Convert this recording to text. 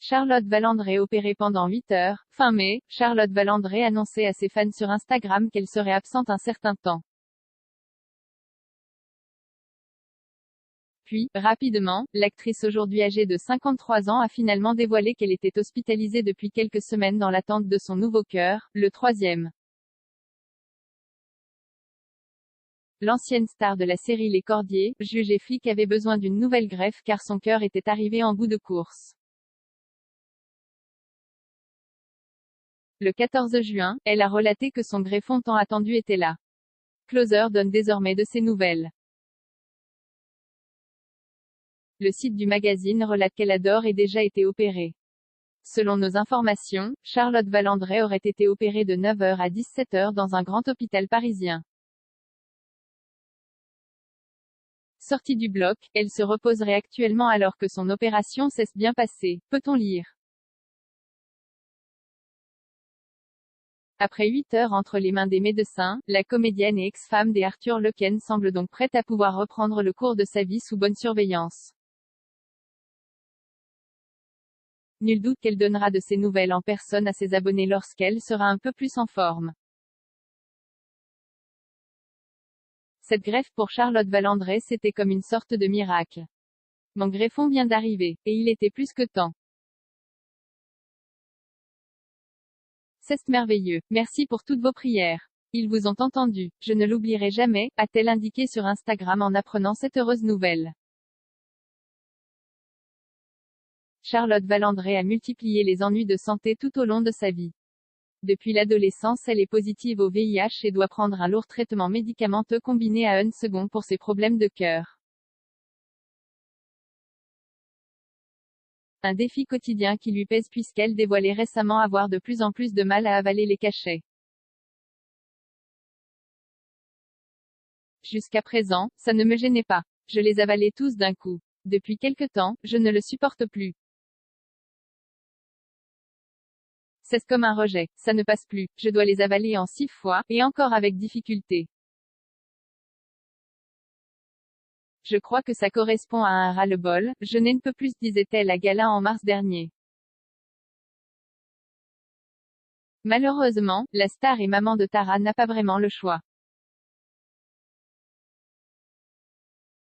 Charlotte Vallandré opérée pendant 8 heures. Fin mai, Charlotte Vallandré annonçait à ses fans sur Instagram qu'elle serait absente un certain temps. Puis, rapidement, l'actrice aujourd'hui âgée de 53 ans a finalement dévoilé qu'elle était hospitalisée depuis quelques semaines dans l'attente de son nouveau cœur, le troisième. L'ancienne star de la série Les Cordiers, juge et flic avait besoin d'une nouvelle greffe car son cœur était arrivé en bout de course. Le 14 juin, elle a relaté que son greffon tant attendu était là. Closer donne désormais de ses nouvelles. Le site du magazine relate qu'elle a d'ores et déjà été opérée. Selon nos informations, Charlotte Vallandré aurait été opérée de 9 h à 17 h dans un grand hôpital parisien. Sortie du bloc, elle se reposerait actuellement alors que son opération s'est bien passée, peut-on lire. Après 8 heures entre les mains des médecins, la comédienne et ex-femme des Arthur Lequesne semble donc prête à pouvoir reprendre le cours de sa vie sous bonne surveillance. Nul doute qu'elle donnera de ses nouvelles en personne à ses abonnés lorsqu'elle sera un peu plus en forme. Cette greffe pour Charlotte Vallandré c'était comme une sorte de miracle. Mon greffon vient d'arriver, et il était plus que temps. C'est merveilleux, merci pour toutes vos prières. Ils vous ont entendu, je ne l'oublierai jamais, a-t-elle indiqué sur Instagram en apprenant cette heureuse nouvelle. Charlotte Vallandré a multiplié les ennuis de santé tout au long de sa vie. Depuis l'adolescence elle est positive au VIH et doit prendre un lourd traitement médicamenteux combiné à un second pour ses problèmes de cœur. Un défi quotidien qui lui pèse puisqu'elle dévoilait récemment avoir de plus en plus de mal à avaler les cachets. Jusqu'à présent, ça ne me gênait pas. Je les avalais tous d'un coup. Depuis quelque temps, je ne le supporte plus. C'est comme un rejet, ça ne passe plus, je dois les avaler en 6 fois, et encore avec difficulté. Je crois que ça correspond à un ras-le-bol, je n'en peux plus, disait-elle à Gala en mars dernier. Malheureusement, la star et maman de Tara n'a pas vraiment le choix.